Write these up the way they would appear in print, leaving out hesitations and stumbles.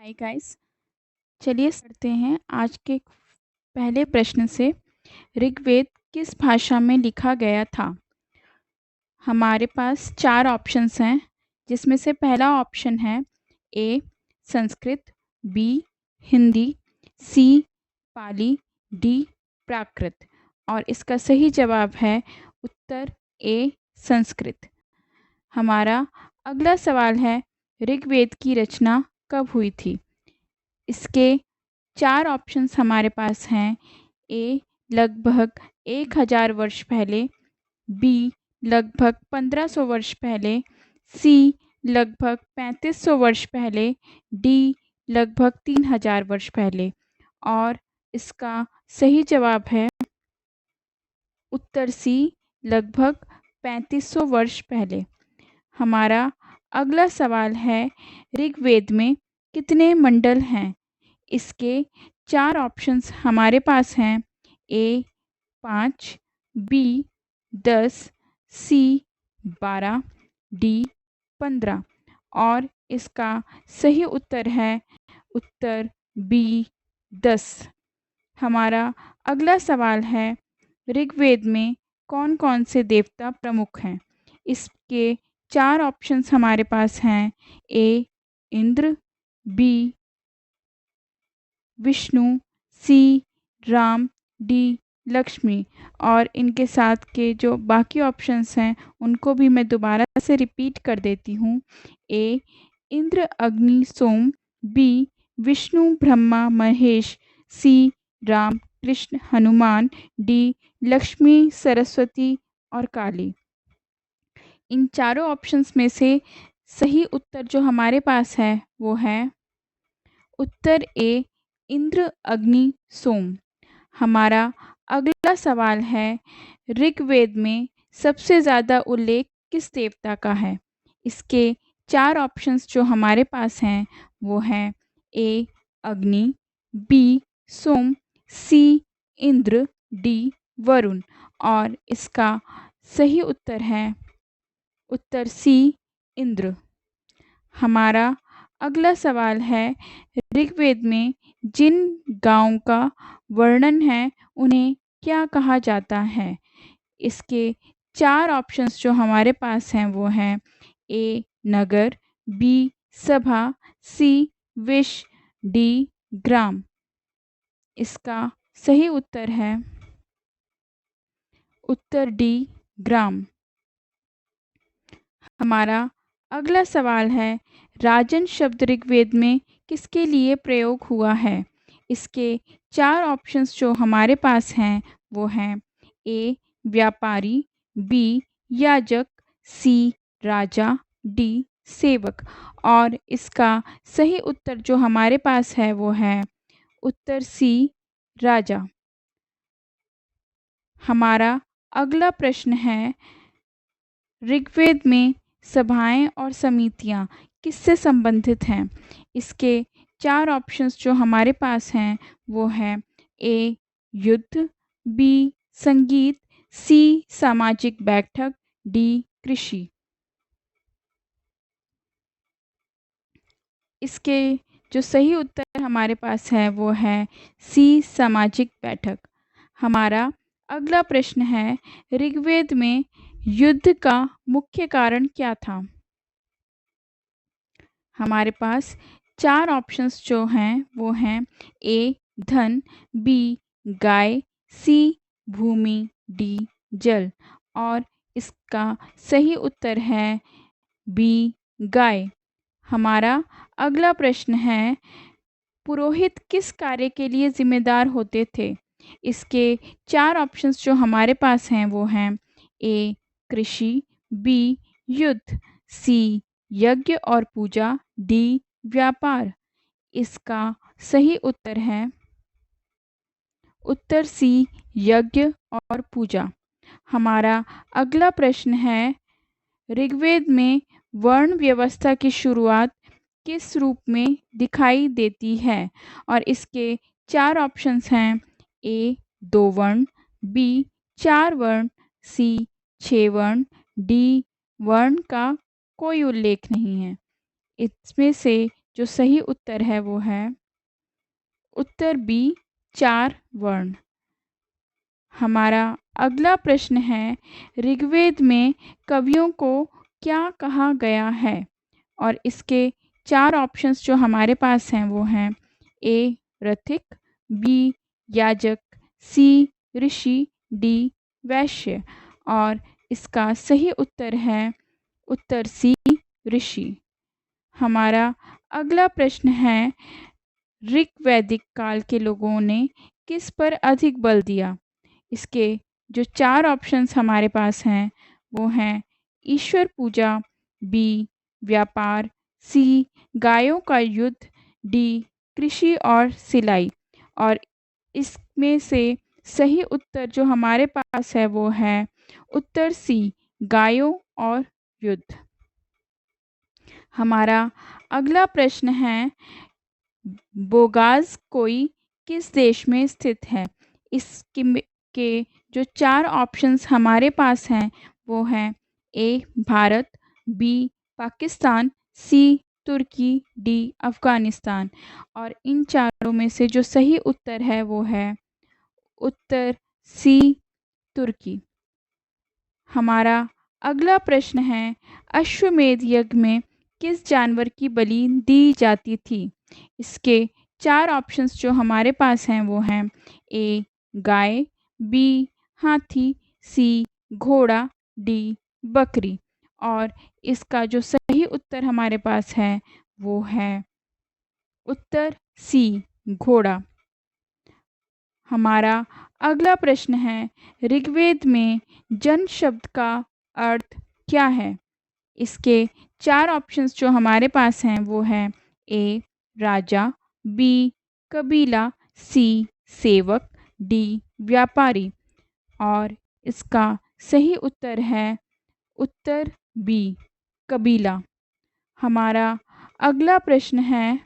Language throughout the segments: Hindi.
Hi guys. चलिए करते हैं आज के पहले प्रश्न से। ऋग्वेद किस भाषा में लिखा गया था? हमारे पास 4 ऑप्शंस हैं, जिसमें से पहला ऑप्शन है ए संस्कृत, बी हिंदी, सी पाली, डी प्राकृत। और इसका सही जवाब है उत्तर ए संस्कृत। हमारा अगला सवाल है, ऋग्वेद की रचना कब हुई थी? इसके 4 ऑप्शंस हमारे पास हैं। ए लगभग 1000 वर्ष पहले, बी लगभग 1500 वर्ष पहले, सी लगभग 3500 वर्ष पहले, डी लगभग 3000 वर्ष पहले। और इसका सही जवाब है उत्तर सी लगभग 3500 वर्ष पहले। हमारा अगला सवाल है, ऋग्वेद में कितने मंडल हैं? इसके 4 ऑप्शंस हमारे पास हैं। ए 5, बी 10, सी 12, डी 15। और इसका सही उत्तर है उत्तर बी 10। हमारा अगला सवाल है, ऋग्वेद में कौन कौन से देवता प्रमुख हैं? इसके 4 ऑप्शंस हमारे पास हैं। ए इंद्र, बी विष्णु, सी राम, डी लक्ष्मी। और इनके साथ के जो बाकी ऑप्शंस हैं उनको भी मैं दोबारा से रिपीट कर देती हूँ। ए इंद्र अग्नि सोम, बी विष्णु ब्रह्मा महेश, सी राम कृष्ण हनुमान, डी लक्ष्मी सरस्वती और काली। इन चारों ऑप्शंस में से सही उत्तर जो हमारे पास है वो है उत्तर ए इंद्र अग्नि सोम। हमारा अगला सवाल है, ऋग्वेद में सबसे ज़्यादा उल्लेख किस देवता का है? इसके 4 ऑप्शंस जो हमारे पास हैं वो हैं। ए अग्नि, बी सोम, सी इंद्र, डी वरुण। और इसका सही उत्तर है उत्तर सी इंद्र। हमारा अगला सवाल है, ऋग्वेद में जिन गाँवों का वर्णन है उन्हें क्या कहा जाता है? इसके 4 ऑप्शंस जो हमारे पास हैं वो हैं। ए नगर, बी सभा, सी विश, डी ग्राम। इसका सही उत्तर है उत्तर डी ग्राम। हमारा अगला सवाल है, राजन शब्द ऋग्वेद में किसके लिए प्रयोग हुआ है? इसके 4 ऑप्शंस जो हमारे पास हैं वो हैं। ए व्यापारी, बी याजक, सी राजा, डी सेवक। और इसका सही उत्तर जो हमारे पास है वो है उत्तर सी राजा। हमारा अगला प्रश्न है, ऋग्वेद में सभाएं और समितियां किससे संबंधित हैं? इसके 4 ऑप्शंस जो हमारे पास हैं वो हैं। ए युद्ध, बी संगीत, सी सामाजिक बैठक, डी कृषि। इसके जो सही उत्तर हमारे पास है वो है सी सामाजिक बैठक। हमारा अगला प्रश्न है, ऋग्वेद में युद्ध का मुख्य कारण क्या था? हमारे पास 4 ऑप्शंस जो हैं वो हैं। ए धन, बी गाय, सी भूमि, डी जल। और इसका सही उत्तर है बी गाय। हमारा अगला प्रश्न है, पुरोहित किस कार्य के लिए जिम्मेदार होते थे? इसके 4 ऑप्शंस जो हमारे पास हैं वो हैं। ए कृषि, बी युद्ध, सी यज्ञ और पूजा, डी व्यापार। इसका सही उत्तर है उत्तर सी यज्ञ और पूजा। हमारा अगला प्रश्न है, ऋग्वेद में वर्ण व्यवस्था की शुरुआत किस रूप में दिखाई देती है? और इसके 4 ऑप्शंस हैं। ए 2 वर्ण, बी 4 वर्ण, सी 6 वर्ण, डी वर्ण का कोई उल्लेख नहीं है। इसमें से जो सही उत्तर है वो है उत्तर बी 4 वर्ण। हमारा अगला प्रश्न है, ऋग्वेद में कवियों को क्या कहा गया है? और इसके 4 ऑप्शंस जो हमारे पास हैं वो हैं ए रथिक, बी याजक, सी ऋषि, डी वैश्य। और इसका सही उत्तर है उत्तर सी ऋषि। हमारा अगला प्रश्न है, ऋग वैदिक काल के लोगों ने किस पर अधिक बल दिया? इसके जो 4 ऑप्शंस हमारे पास हैं वो हैं ईश्वर पूजा, बी व्यापार, सी गायों का युद्ध, डी कृषि और सिलाई। और इसमें से सही उत्तर जो हमारे पास है वो है उत्तर सी गायों और युद्ध। हमारा अगला प्रश्न है, बोगाज कोई किस देश में स्थित है? इसके के जो 4 ऑप्शंस हमारे पास हैं वो हैं ए भारत, बी पाकिस्तान, सी तुर्की, डी अफ़गानिस्तान। और इन चारों में से जो सही उत्तर है वो है उत्तर सी तुर्की। हमारा अगला प्रश्न है, अश्वमेध यज्ञ में किस जानवर की बलि दी जाती थी? इसके 4 ऑप्शंस जो हमारे पास हैं वो हैं ए गाय, बी हाथी, सी घोड़ा, डी बकरी। और इसका जो सही उत्तर हमारे पास है वो है उत्तर सी घोड़ा। हमारा अगला प्रश्न है, ऋग्वेद में जन शब्द का अर्थ क्या है? इसके 4 ऑप्शंस जो हमारे पास हैं वो हैं ए राजा, बी कबीला, सी सेवक, डी व्यापारी। और इसका सही उत्तर है उत्तर बी कबीला। हमारा अगला प्रश्न है,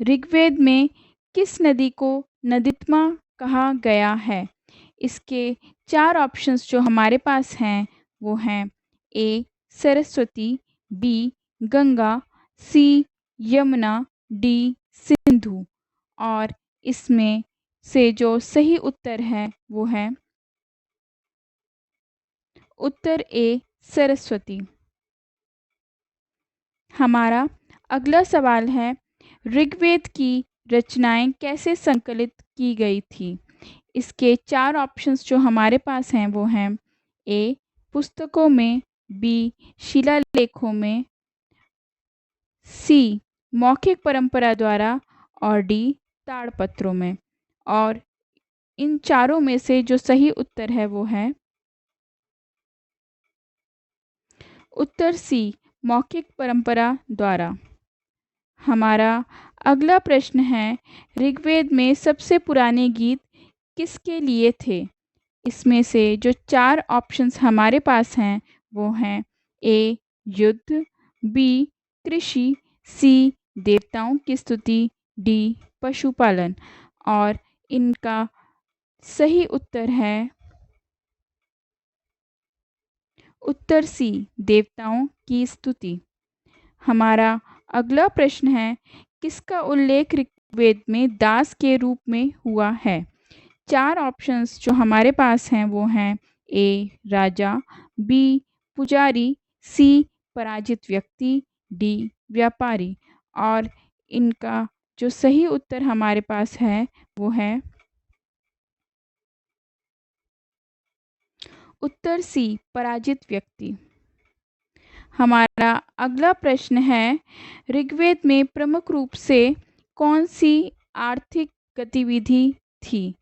ऋग्वेद में किस नदी को नदीत्मा कहा गया है? इसके 4 ऑप्शंस जो हमारे पास हैं वो हैं ए सरस्वती, बी गंगा, सी यमुना, डी सिंधु। और इसमें से जो सही उत्तर है वो है उत्तर ए सरस्वती। हमारा अगला सवाल है, ऋग्वेद की रचनाएं कैसे संकलित की गई थी? इसके 4 ऑप्शंस जो हमारे पास हैं वो हैं ए पुस्तकों में, बी शिलालेखों में, सी मौखिक परंपरा द्वारा और डी ताड़पत्रों में। और इन चारों में से जो सही उत्तर है वो है उत्तर सी मौखिक परंपरा द्वारा। हमारा अगला प्रश्न है, ऋग्वेद में सबसे पुराने गीत किसके लिए थे? इसमें से जो 4 ऑप्शंस हमारे पास हैं वो हैं ए युद्ध, बी कृषि, सी देवताओं की स्तुति, डी पशुपालन। और इनका सही उत्तर है उत्तर सी देवताओं की स्तुति। हमारा अगला प्रश्न है, किसका उल्लेख ऋग्वेद में दास के रूप में हुआ है? 4 ऑप्शंस जो हमारे पास हैं वो हैं ए राजा, बी पुजारी, सी पराजित व्यक्ति, डी व्यापारी। और इनका जो सही उत्तर हमारे पास है वो है उत्तर सी पराजित व्यक्ति। हमारा अगला प्रश्न है, ऋग्वेद में प्रमुख रूप से कौन सी आर्थिक गतिविधि थी?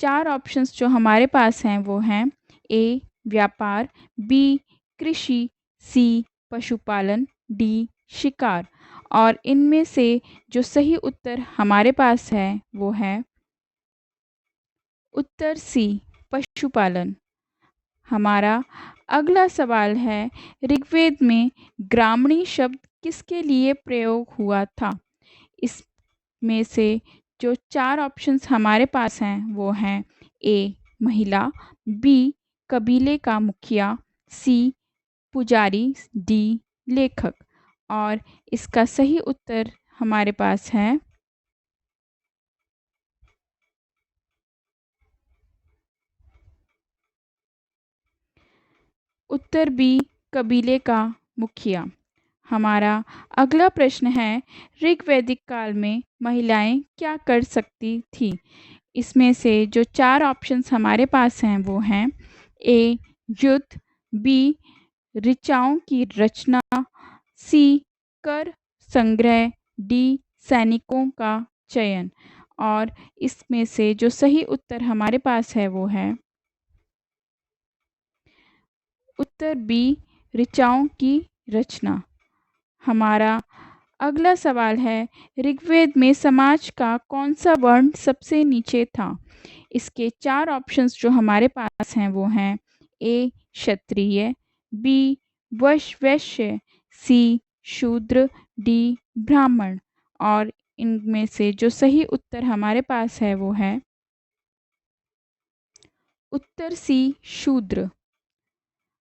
4 ऑप्शंस जो हमारे पास हैं वो हैं ए व्यापार, बी कृषि, सी पशुपालन, डी शिकार। और इनमें से जो सही उत्तर हमारे पास है वो है उत्तर सी पशुपालन। हमारा अगला सवाल है, ऋग्वेद में ग्रामणी शब्द किसके लिए प्रयोग हुआ था? इसमें से जो 4 ऑप्शंस हमारे पास हैं वो हैं ए महिला, बी कबीले का मुखिया, सी पुजारी, डी लेखक। और इसका सही उत्तर हमारे पास है उत्तर बी, कबीले का मुखिया। हमारा अगला प्रश्न है, ऋग्वैदिक काल में महिलाएं क्या कर सकती थी? इसमें से जो 4 ऑप्शंस हमारे पास हैं वो हैं ए युद्ध, बी ऋचाओं की रचना, सी कर संग्रह, डी सैनिकों का चयन। और इसमें से जो सही उत्तर हमारे पास है वो है उत्तर बी, ऋचाओं की रचना। हमारा अगला सवाल है, ऋग्वेद में समाज का कौन सा वर्ण सबसे नीचे था? इसके 4 ऑप्शंस जो हमारे पास हैं वो हैं ए क्षत्रिय, बी वैश्य, सी शूद्र, डी ब्राह्मण। और इनमें से जो सही उत्तर हमारे पास है वो है उत्तर सी शूद्र।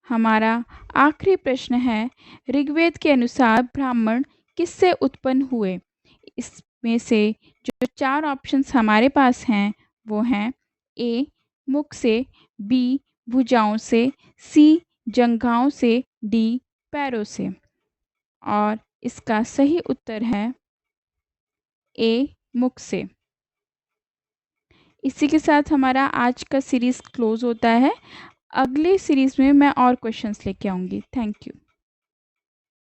हमारा आखिरी प्रश्न है, ऋग्वेद के अनुसार ब्राह्मण किससे उत्पन्न हुए? इसमें से जो 4 ऑप्शंस हमारे पास हैं वो हैं ए मुख से, बी भुजाओं से, सी जंघाओं से, डी पैरों से। और इसका सही उत्तर है ए मुख से। इसी के साथ हमारा आज का सीरीज़ क्लोज़ होता है। अगले सीरीज़ में मैं और क्वेश्चंस लेके आऊँगी। Thank you.